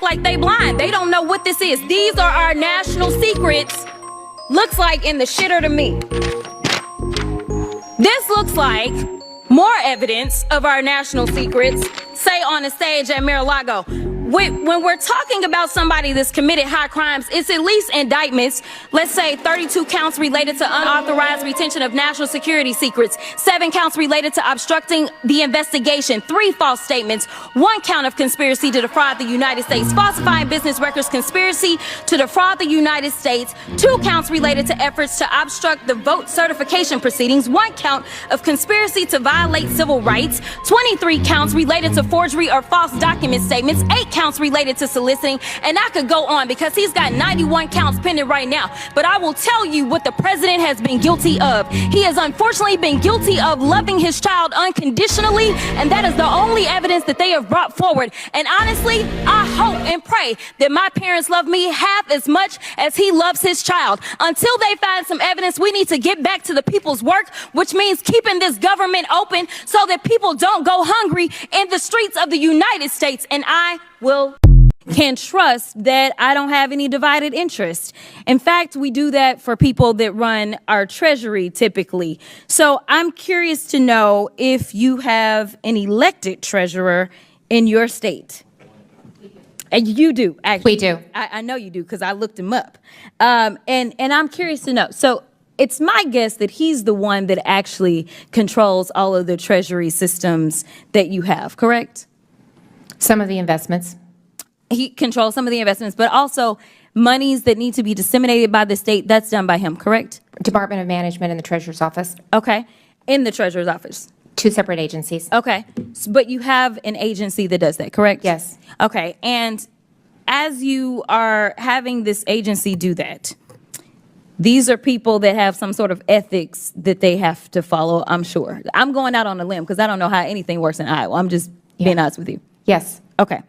like they blind. They don't know what this is. These are our national secrets. Looks like in the shitter to me. This looks like more evidence of our national secrets, say on a stage at Mar-a-Lago. When we're talking about somebody that's committed high crimes, it's at least indictments. Let's say 32 counts related to unauthorized retention of national security secrets, 7 counts related to obstructing the investigation, 3 false statements, 1 count of conspiracy to defraud the United States, falsifying business records, conspiracy to defraud the United States, 2 counts related to efforts to obstruct the vote certification proceedings, 1 count of conspiracy to violate civil rights, 23 counts related to forgery or false document statements, 8 counts related to soliciting, and I could go on because he's got 91 counts pending right now. But I will tell you what the president has been guilty of. He has unfortunately been guilty of loving his child unconditionally, and that is the only evidence that they have brought forward. And honestly, I hope and pray that my parents love me half as much as he loves his child. Until they find some evidence, we need to get back to the people's work, which means keeping this government open so that people don't go hungry in the streets of the United States. And I can trust that I don't have any divided interest. In fact, we do that for people that run our treasury typically. So I'm curious to know if you have an elected treasurer in your state. And you do, actually. We do. I know you do because I looked him up. And I'm curious to know. So it's my guess that he's the one that actually controls all of the treasury systems that you have, correct? Some of the investments. He controls some of the investments, but also monies that need to be disseminated by the state, that's done by him, correct? Department of Management and the Treasurer's Office. Okay. In the Treasurer's Office. 2 separate agencies. Okay. But you have an agency that does that, correct? Yes. Okay. And as you are having this agency do that, these are people that have some sort of ethics that they have to follow, I'm sure. I'm going out on a limb because I don't know how anything works in Iowa. I'm just being honest with you. Yes. Okay.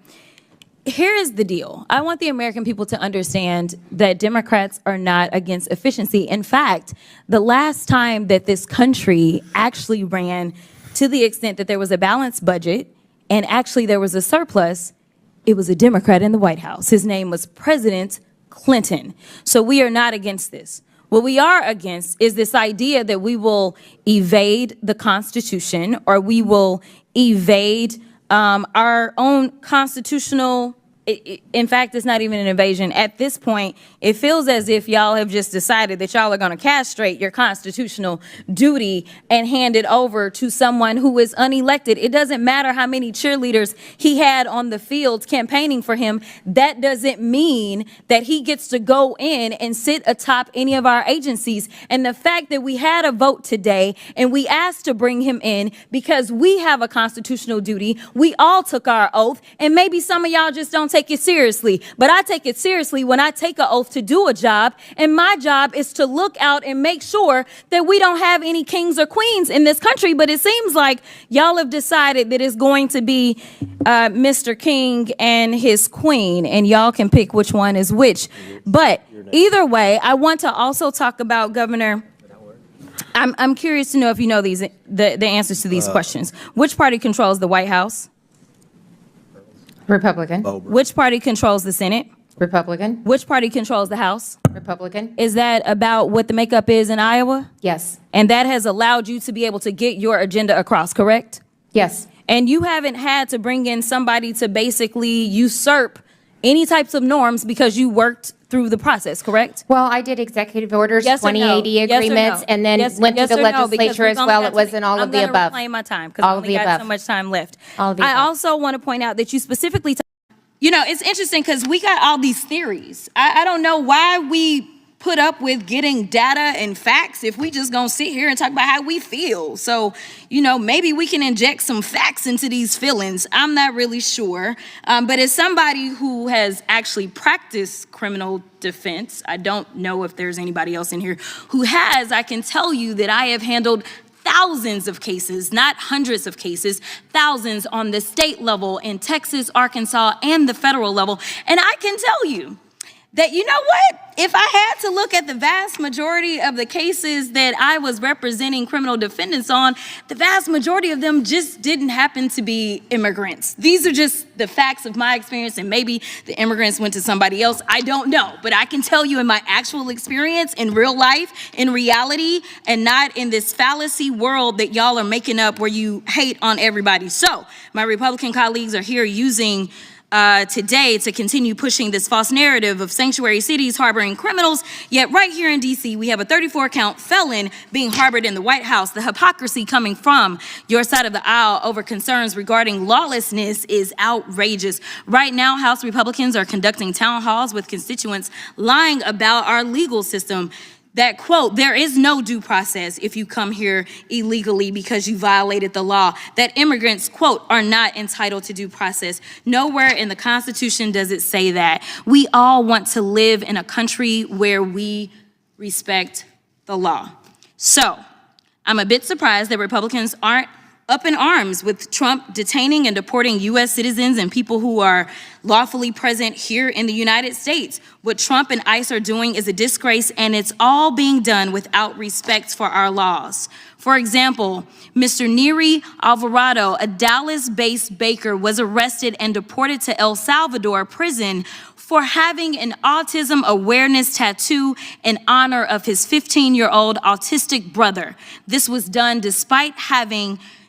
Here is the deal. I want the American people to understand that Democrats are not against efficiency. In fact, the last time that this country actually ran to the extent that there was a balanced budget and actually there was a surplus, it was a Democrat in the White House. His name was President Clinton. So we are not against this. What we are against is this idea that we will evade the Constitution or we will evade our own constitutional, in fact, it's not even an invasion. At this point, it feels as if y'all have just decided that y'all are going to castrate your constitutional duty and hand it over to someone who is unelected. It doesn't matter how many cheerleaders he had on the field campaigning for him. That doesn't mean that he gets to go in and sit atop any of our agencies. And the fact that we had a vote today and we asked to bring him in because we have a constitutional duty, we all took our oath, and maybe some of y'all just don't take it seriously, but I take it seriously when I take an oath to do a job, and my job is to look out and make sure that we don't have any kings or queens in this country. But it seems like y'all have decided that it's going to be Mr. King and his queen, and y'all can pick which one is which. But either way, I want to also talk about Governor. I'm curious to know if you know the answers to these questions. Which party controls the White House? Republican. Which party controls the Senate? Republican. Which party controls the House? Republican. Is that about what the makeup is in Iowa? Yes. And that has allowed you to be able to get your agenda across, correct? Yes. And you haven't had to bring in somebody to basically usurp any types of norms because you worked through the process, correct? Well, I did executive orders, Yes or no? 2080 Yes or agreements, no? and then Yes- went yes to the or no? Because legislature we've as only well. got It wasn't all of the above. I'm going to reclaim my time because I All of only the got so above. much time left. All of the I above. also want to point out that you specifically, you know, it's interesting because we got all these theories. I don't know why we put up with getting data and facts if we just gonna sit here and talk about how we feel. So, you know, maybe we can inject some facts into these feelings. I'm not really sure. But as somebody who has actually practiced criminal defense, I don't know if there's anybody else in here who has, I can tell you that I have handled thousands of cases, not hundreds of cases, thousands on the state level in Texas, Arkansas, and the federal level. And I can tell you that, you know what? If I had to look at the vast majority of the cases that I was representing criminal defendants on, the vast majority of them just didn't happen to be immigrants. These are just the facts of my experience, and maybe the immigrants went to somebody else. I don't know, but I can tell you in my actual experience, in real life, in reality, and not in this fallacy world that y'all are making up where you hate on everybody. So my Republican colleagues are here using today to continue pushing this false narrative of sanctuary cities harboring criminals, yet right here in DC, we have a 34-count felon being harbored in the White House. The hypocrisy coming from your side of the aisle over concerns regarding lawlessness is outrageous. Right now, House Republicans are conducting town halls with constituents lying about our legal system. That, quote, there is no due process if you come here illegally because you violated the law. That immigrants, quote, are not entitled to due process. Nowhere in the Constitution does it say that. We all want to live in a country where we respect the law. So I'm a bit surprised that Republicans aren't up in arms with Trump detaining and deporting U.S. citizens and people who are lawfully present here in the United States. What Trump and ICE are doing is a disgrace, and it's all being done without respect for our laws. For example, Mr. Neri Alvarado, a Dallas-based baker, was arrested and deported to El Salvador prison for having an autism awareness tattoo in honor of his 15-year-old autistic brother. This was done despite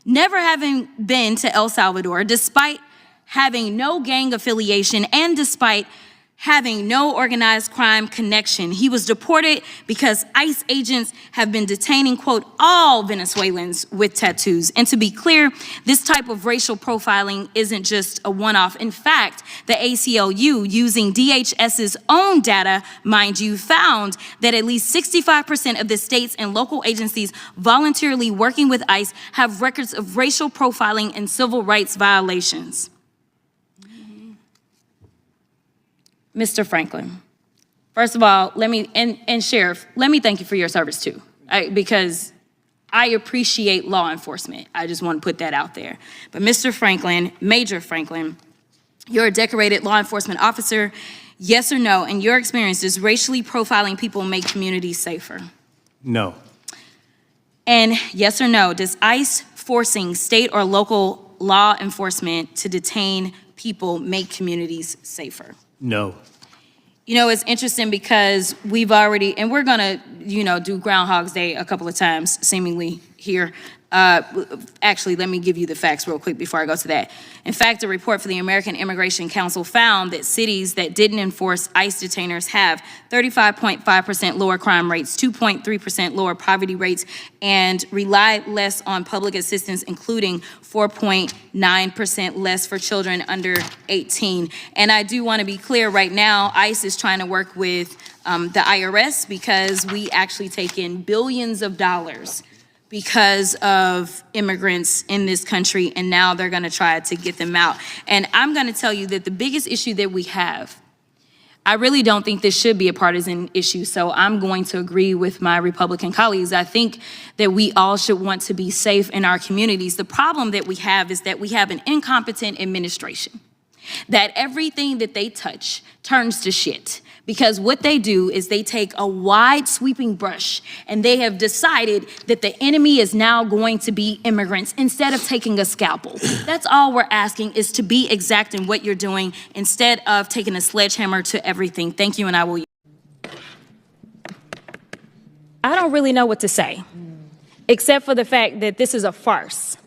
never having been to El Salvador, despite having no gang affiliation, and despite having no organized crime connection. He was deported because ICE agents have been detaining, quote, all Venezuelans with tattoos. And to be clear, this type of racial profiling isn't just a one-off. In fact, the ACLU, using DHS's own data, mind you, found that at least 65% of the states and local agencies voluntarily working with ICE have records of racial profiling and civil rights violations. Mr. Franklin, first of all, and Sheriff, let me thank you for your service too, because I appreciate law enforcement. I just want to put that out there. But Mr. Franklin, Major Franklin, you're a decorated law enforcement officer. Yes or no, in your experience, does racially profiling people make communities safer? No. And yes or no, does ICE forcing state or local law enforcement to detain people make communities safer? No. You know, it's interesting because we've already, and we're gonna, do Groundhog's Day a couple of times, seemingly here. Actually, let me give you the facts real quick before I go to that. In fact, a report for the American Immigration Council found that cities that didn't enforce ICE detainers have 35.5% lower crime rates, 2.3% lower poverty rates, and relied less on public assistance, including 4.9% less for children under 18. And I do want to be clear right now, ICE is trying to work with the IRS because we actually take in billions of dollars because of immigrants in this country, and now they're gonna try to get them out. And I'm gonna tell you that the biggest issue that we have, I really don't think this should be a partisan issue, so I'm going to agree with my Republican colleagues. I think that we all should want to be safe in our communities. The problem that we have is that we have an incompetent administration, that everything that they touch turns to shit. Because what they do is they take a wide sweeping brush and they have decided that the enemy is now going to be immigrants instead of taking a scalpel. That's all we're asking, is to be exact in what you're doing instead of taking a sledgehammer to everything. Thank you, and I will. I don't really know what to say, except for the fact that this is a farce,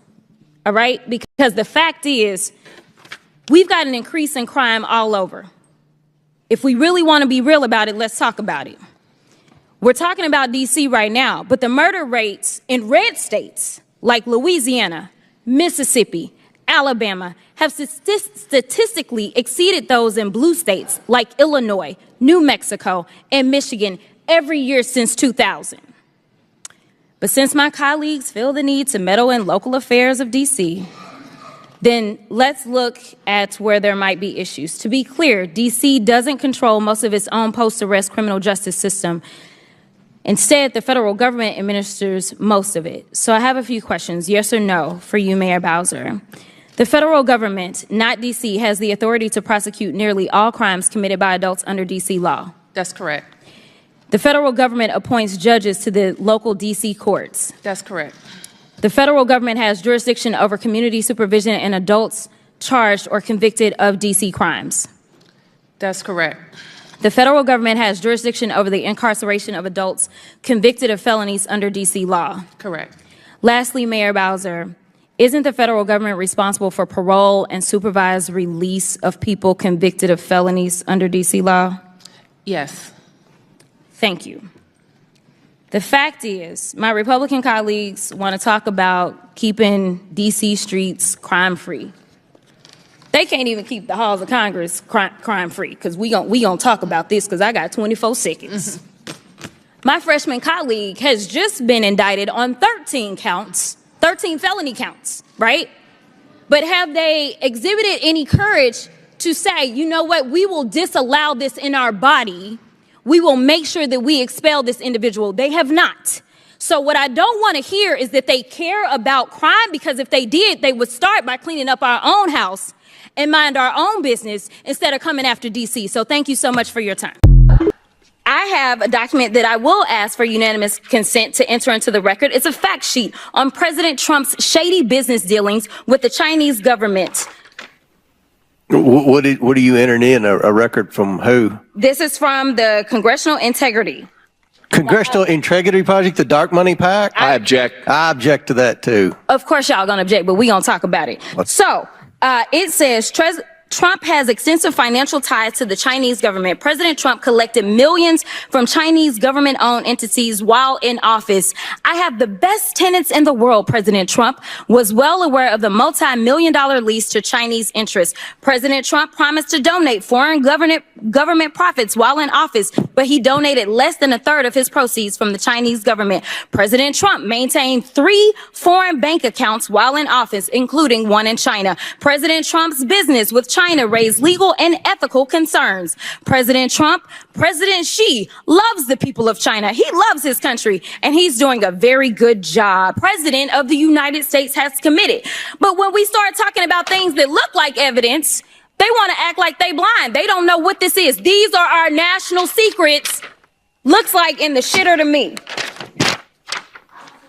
all right? Because the fact is, we've got an increase in crime all over. If we really want to be real about it, let's talk about it. We're talking about DC right now, but the murder rates in red states like Louisiana, Mississippi, Alabama have statistically exceeded those in blue states like Illinois, New Mexico, and Michigan every year since 2000. But since my colleagues feel the need to meddle in local affairs of DC, then let's look at where there might be issues. To be clear, DC doesn't control most of its own post-arrest criminal justice system. Instead, the federal government administers most of it. So I have a few questions, yes or no, for you, Mayor Bowser. The federal government, not D.C., has the authority to prosecute nearly all crimes committed by adults under D.C. law. That's correct. The federal government appoints judges to the local D.C. courts. That's correct. The federal government has jurisdiction over community supervision and adults charged or convicted of D.C. crimes. That's correct. The federal government has jurisdiction over the incarceration of adults convicted of felonies under D.C. law. Correct. Lastly, Mayor Bowser, isn't the federal government responsible for parole and supervised release of people convicted of felonies under D.C. law? Yes. Thank you. The fact is, my Republican colleagues want to talk about keeping D.C. streets crime-free. They can't even keep the halls of Congress crime-free, because we gonna talk about this, because I got 24 seconds. My freshman colleague has just been indicted on 13 felony counts, right? But have they exhibited any courage to say, you know what, we will disallow this in our body. We will make sure that we expel this individual. They have not. So what I don't want to hear is that they care about crime, because if they did, they would start by cleaning up our own house and mind our own business instead of coming after DC. So thank you so much for your time. I have a document that I will ask for unanimous consent to enter into the record. It's a fact sheet on President Trump's shady business dealings with the Chinese government. What are you entering in? A record from who? This is from the Congressional Integrity. Congressional Integrity Project, the dark money pack? I object. I object to that too. Of course y'all gonna object, but we gonna talk about it. So, it says Trump has extensive financial ties to the Chinese government. President Trump collected millions from Chinese government-owned entities while in office. I have the best tenants in the world, President Trump was well aware of the multi-million-dollar lease to Chinese interests. President Trump promised to donate foreign government profits while in office, but he donated less than a third of his proceeds from the Chinese government. President Trump maintained 3 foreign bank accounts while in office, including one in China. President Trump's business with China raised legal and ethical concerns. President Xi loves the people of China. He loves his country, and he's doing a very good job. President of the United States has committed. But when we start talking about things that look like evidence, they want to act like they blind. They don't know what this is. These are our national secrets. Looks like in the shitter to me.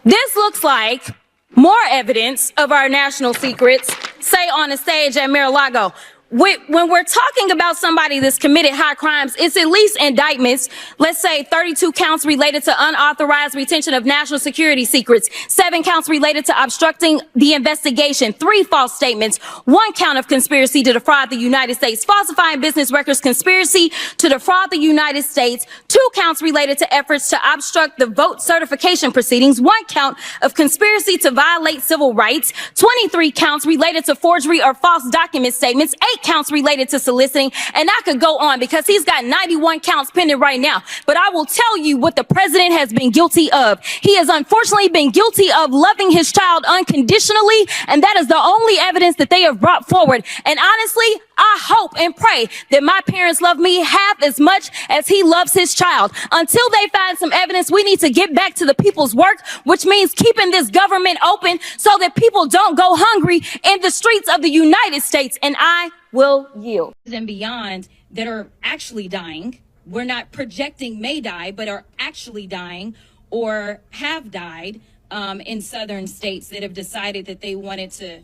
This looks like more evidence of our national secrets, say on a stage at Mar-a-Lago. When we're talking about somebody that's committed high crimes, it's at least indictments. Let's say 32 counts related to unauthorized retention of national security secrets, 7 counts related to obstructing the investigation, 3 false statements, 1 count of conspiracy to defraud the United States, falsifying business records, conspiracy to defraud the United States, 2 counts related to efforts to obstruct the vote certification proceedings, 1 count of conspiracy to violate civil rights, 23 counts related to forgery or false document statements, 8 counts related to soliciting, and I could go on because he's got 91 counts pending right now. But I will tell you what the president has been guilty of. He has unfortunately been guilty of loving his child unconditionally, and that is the only evidence that they have brought forward. And honestly, I hope and pray that my parents love me half as much as he loves his child. Until they find some evidence, we need to get back to the people's work, which means keeping this government open so that people don't go hungry in the streets of the United States. And I will yield. And beyond that are actually dying. We're not projecting may die, but are actually dying or have died in southern states that have decided that they wanted to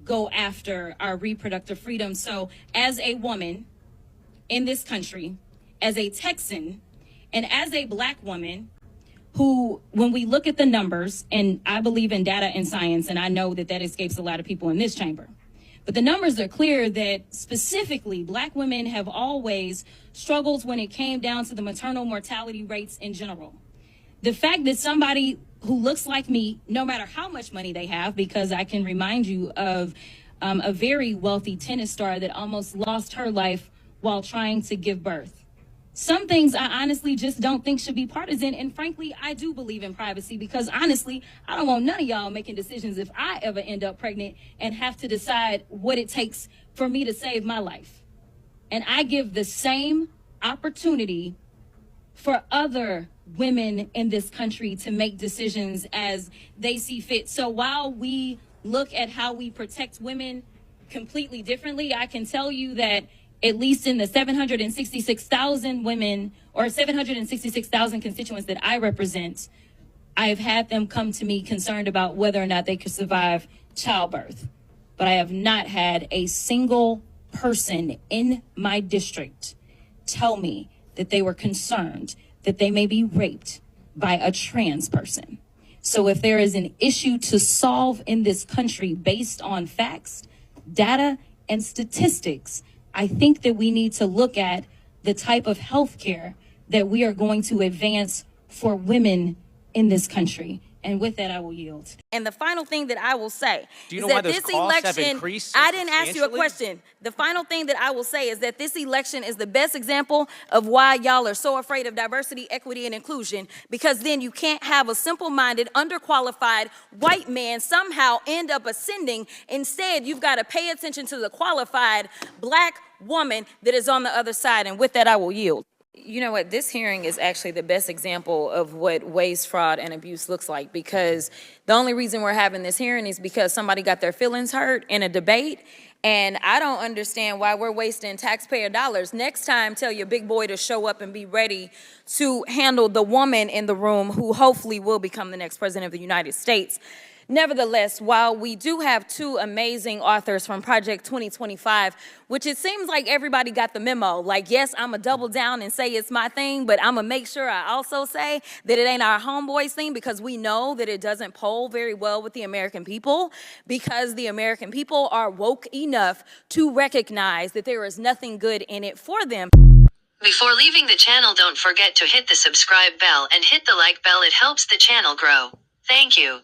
go after our reproductive freedom. So as a woman in this country, as a Texan, and as a Black woman who, when we look at the numbers, and I believe in data and science, and I know that that escapes a lot of people in this chamber, but the numbers are clear that specifically Black women have always struggled when it came down to the maternal mortality rates in general. The fact that somebody who looks like me, no matter how much money they have, because I can remind you of a very wealthy tennis star that almost lost her life while trying to give birth. Some things I honestly just don't think should be partisan. And frankly, I do believe in privacy because honestly, I don't want none of y'all making decisions if I ever end up pregnant and have to decide what it takes for me to save my life. And I give the same opportunity for other women in this country to make decisions as they see fit. So while we look at how we protect women completely differently. I can tell you that at least in the 766,000 women or 766,000 constituents that I represent, I've had them come to me concerned about whether or not they could survive childbirth. But I have not had a single person in my district tell me that they were concerned that they may be raped by a trans person. So if there is an issue to solve in this country based on facts, data, and statistics, I think that we need to look at the type of health care that we are going to advance for women in this country. And with that, I will yield. And the final thing that I will say is that this election, I didn't ask you a question. The final thing that I will say is that this election is the best example of why y'all are so afraid of diversity, equity, and inclusion, because then you can't have a simple-minded, underqualified white man somehow end up ascending. Instead, you've got to pay attention to the qualified black woman that is on the other side. And with that, I will yield. You know what? This hearing is actually the best example of what waste, fraud, and abuse looks like, because the only reason we're having this hearing is because somebody got their feelings hurt in a debate. And I don't understand why we're wasting taxpayer dollars. Next time, tell your big boy to show up and be ready to handle the woman in the room who hopefully will become the next president of the United States. Nevertheless, while we do have two amazing authors from Project 2025, which it seems like everybody got the memo, like, yes, I'm going to double down and say it's my thing, but I'm going to make sure I also say that it ain't our homeboys thing, because we know that it doesn't poll very well with the American people, because the American people are woke enough to recognize that there is nothing good in it for them. Before leaving the channel, don't forget to hit the subscribe bell and hit the like bell. It helps the channel grow. Thank you.